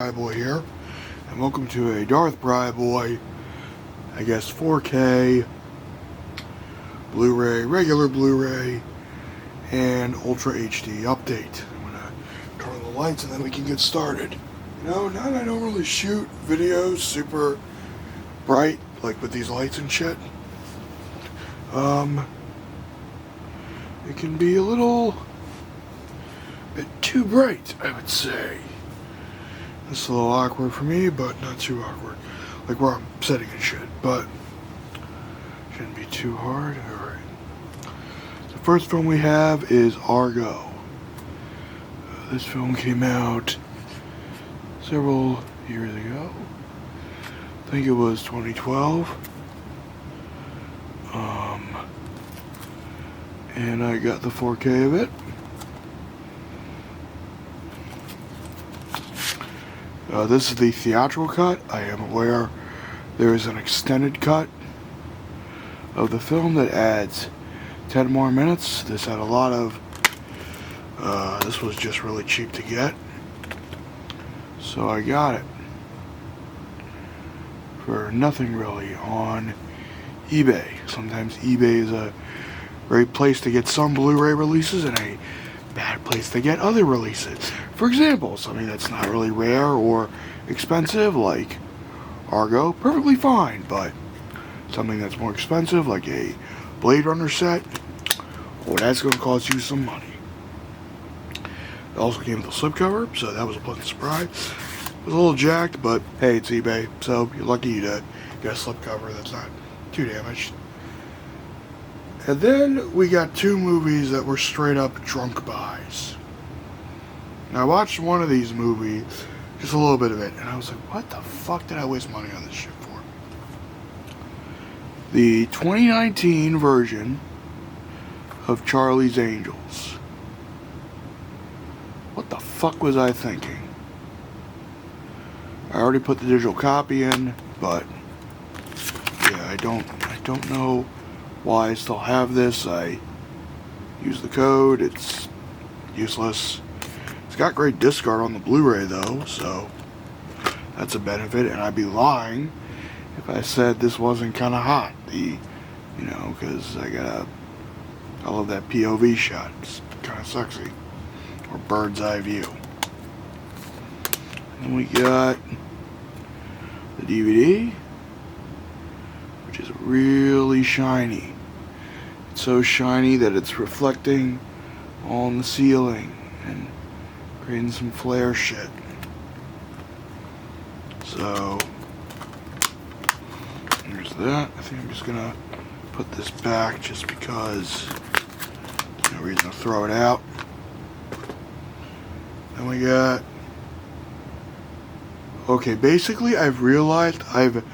Darthbriboy here, and welcome to a Darthbriboy, I guess 4K, Blu-ray, regular Blu-ray, and Ultra HD update. I'm gonna turn on the lights and then we can get started. You know, now that I don't really shoot videos super bright, like with these lights and shit, it can be a little bit too bright, I would say. It's a little awkward for me, but not too awkward. Like where I'm sitting and shit, but shouldn't be too hard. Alright. The first film we have is Argo. This film came out several years ago. I think it was 2012. And I got the 4K of it. This is the theatrical cut. I am aware there is an extended cut of the film that adds 10 more minutes. This had a lot of, this was just really cheap to get. So I got it for nothing really on eBay. Sometimes eBay is a great place to get some Blu-ray releases and a bad place to get other releases. For example, something that's not really rare or expensive, like Argo, perfectly fine, but something that's more expensive, like a Blade Runner set, well, that's going to cost you some money. It also came with a slipcover, so that was a pleasant surprise. It was a little jacked, but hey, it's eBay, so you're lucky to get a slipcover that's not too damaged. And then we got two movies that were straight up drunk buys. Now I watched one of these movies, just a little bit of it, and I was like, what the fuck did I waste money on this shit for? The 2019 version of Charlie's Angels. What the fuck was I thinking? I already put the digital copy in, but yeah, I don't know why I still have this. I use the code, it's useless. It's got great discard on the Blu-ray though, so that's a benefit, and I'd be lying if I said this wasn't kind of hot. Because I love that POV shot. It's kind of sexy. Or bird's eye view. And we got the DVD, which is really shiny. It's so shiny that it's reflecting on the ceiling and creating some flare shit. So here's that. I think I'm just gonna put this back just because there's no reason to throw it out. Then we got, okay, basically I've realized I've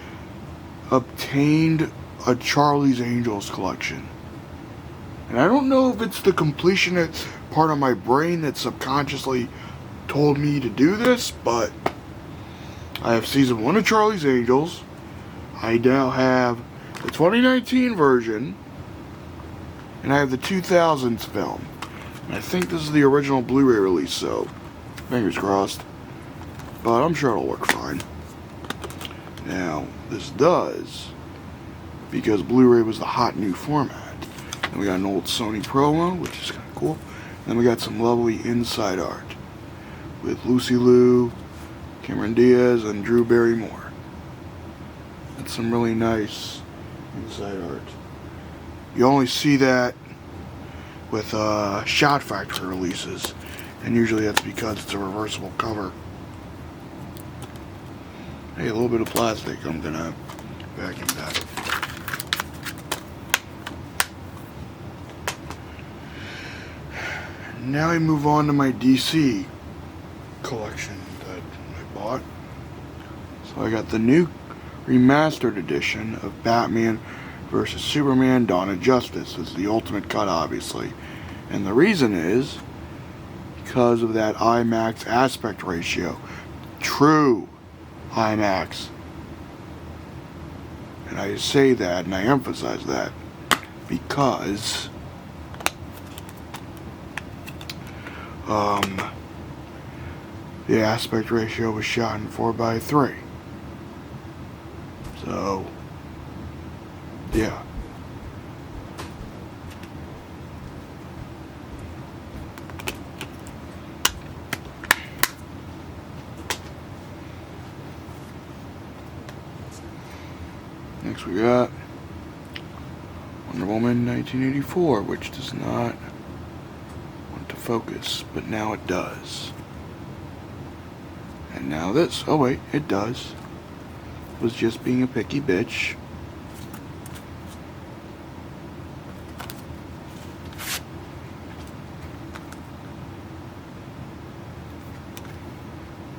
obtained a Charlie's Angels collection. And I don't know if it's the completionist part of my brain that subconsciously told me to do this, but I have season 1 of Charlie's Angels. I now have the 2019 version, and I have the 2000s film. And I think this is the original Blu-ray release, so fingers crossed. But I'm sure it'll work fine. Now, this does, because Blu-ray was the hot new format. And we got an old Sony promo, which is kind of cool. And then we got some lovely inside art with Lucy Liu, Cameron Diaz, and Drew Barrymore. That's some really nice inside art. You only see that with Shot Factory releases, and usually that's because it's a reversible cover. Hey, a little bit of plastic. I'm gonna vacuum that. Now I move on to my DC collection that I bought. So I got the new remastered edition of Batman vs. Superman Dawn of Justice. It's the ultimate cut, obviously. And the reason is because of that IMAX aspect ratio. True IMAX. And I say that and I emphasize that because the aspect ratio was shot in 4:3. So, yeah. Next we got Wonder Woman 1984, which does not want to focus, but now it does. And now this. Oh wait, it does. Was just being a picky bitch.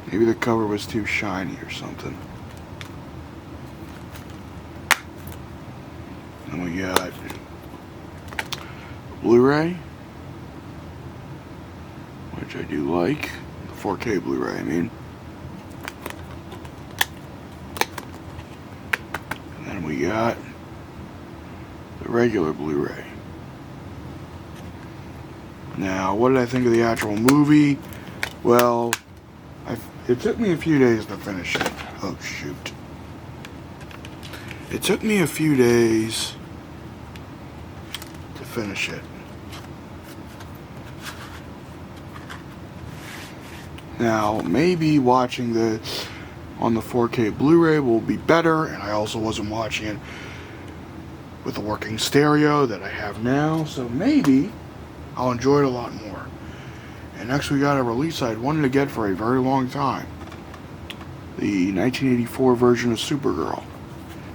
Maybe the cover was too shiny or something. And we got Blu-ray, which I do like. The 4K Blu-ray, I mean. And then we got the regular Blu-ray. Now, what did I think of the actual movie? Well, it took me a few days to finish it. Oh, shoot. It took me a few days to finish it. Now, maybe watching this on the 4K Blu-ray will be better, and I also wasn't watching it with a working stereo that I have now, so maybe I'll enjoy it a lot more. And next we got a release I'd wanted to get for a very long time. The 1984 version of Supergirl.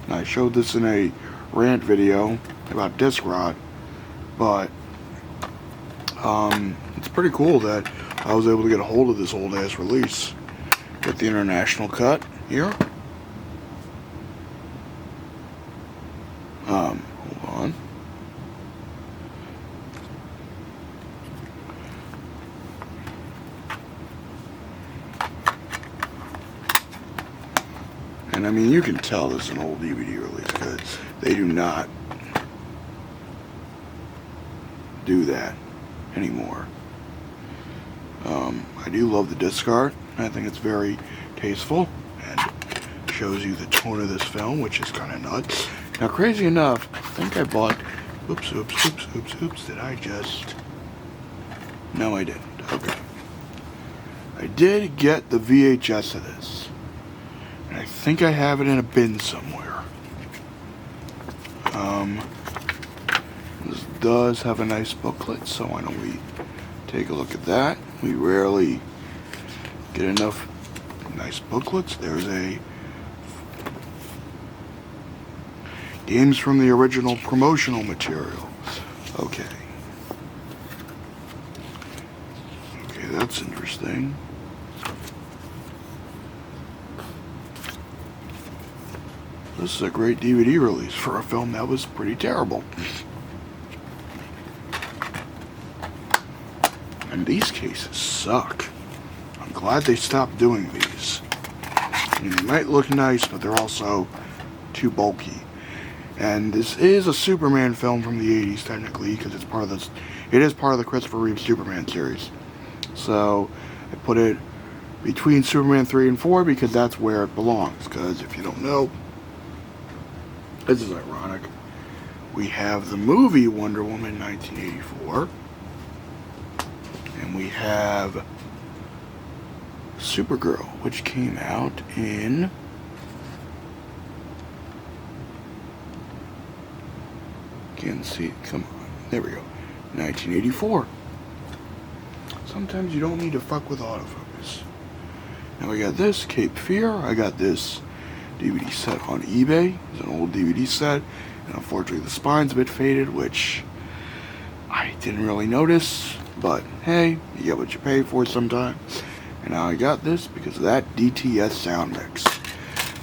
And I showed this in a rant video about disc rot, but it's pretty cool that I was able to get a hold of this old ass release. Get the international cut here. Hold on. And I mean, you can tell this is an old DVD release because they do not do that anymore. I do love the disc art. I think it's very tasteful and shows you the tone of this film, which is kind of nuts. Now, crazy enough, I think I bought. Oops. Did I just? No, I didn't. Okay. I did get the VHS of this. And I think I have it in a bin somewhere. This does have a nice booklet, so why don't we take a look at that? We rarely get enough nice booklets. There's a games from the original promotional material. Okay. Okay, that's interesting. This is a great DVD release for a film that was pretty terrible. And these cases suck. I'm glad they stopped doing these. I mean, they might look nice, but they're also too bulky. And this is a Superman film from the 80s, technically, because it's part of this. It is part of the Christopher Reeve Superman series. So I put it between Superman 3 and 4 because that's where it belongs. Because if you don't know, this is ironic. We have the movie Wonder Woman 1984. And we have Supergirl, which came out in can't see it. Come on. There we go. 1984. Sometimes you don't need to fuck with autofocus. Now we got this, Cape Fear. I got this DVD set on eBay. It's an old DVD set. And unfortunately the spine's a bit faded, which I didn't really notice. But hey, you get what you pay for sometimes. And now I got this because of that DTS sound mix.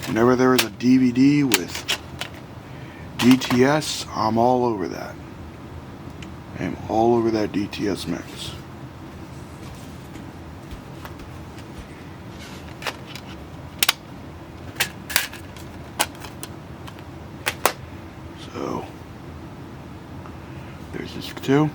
Whenever there is a DVD with DTS, I'm all over that. I'm all over that DTS mix. So, there's this too.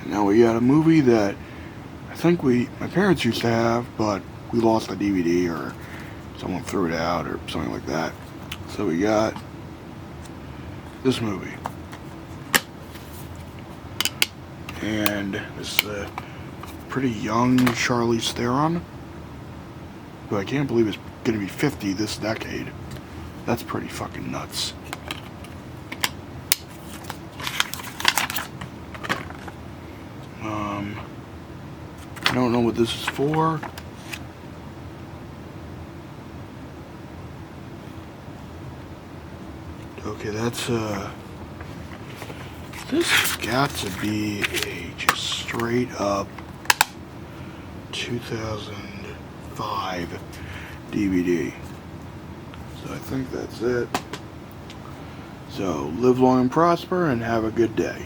And now we got a movie that I think my parents used to have, but we lost the DVD or someone threw it out or something like that. So we got this movie. And this pretty young Charlize Theron, who I can't believe is going to be 50 this decade. That's pretty fucking nuts. I don't know what this is for. Okay, that's this has got to be a just straight up 2005 DVD. So I think that's it. So live long and prosper and have a good day.